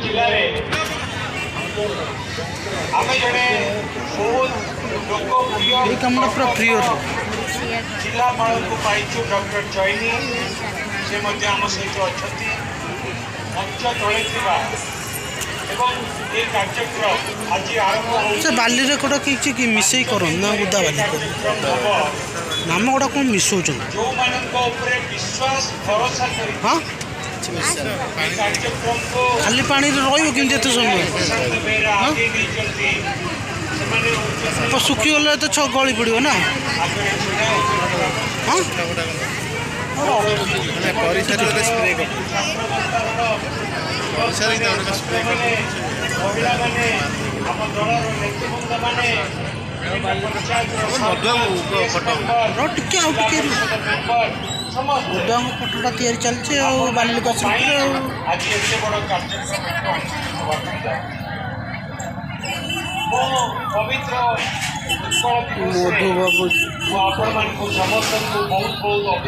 जिले में आम जड़े बहुत लोकप्रिय पूरा फ्री जिलापाल को पाइचु डॉक्टर चैनी से आम सहित अच्छा मंच तले ये कार्यक्रम आज आरंभ से बाली रे कोटा कि मिसई करो ना उदा बाली नाम गोटा कौन मिसौ जो विश्वास भरोसा कर हाँ कार्यक्रम को खाली पानी रे रही कि समय तो सुखी गले तो छ गली पड़ो ना हाँ टिके फटोटा तैयारी चलছে बाली गछ आज एते बड़ पवित्र मधु बाबू आपण मान को समस्त को बहुत बहुत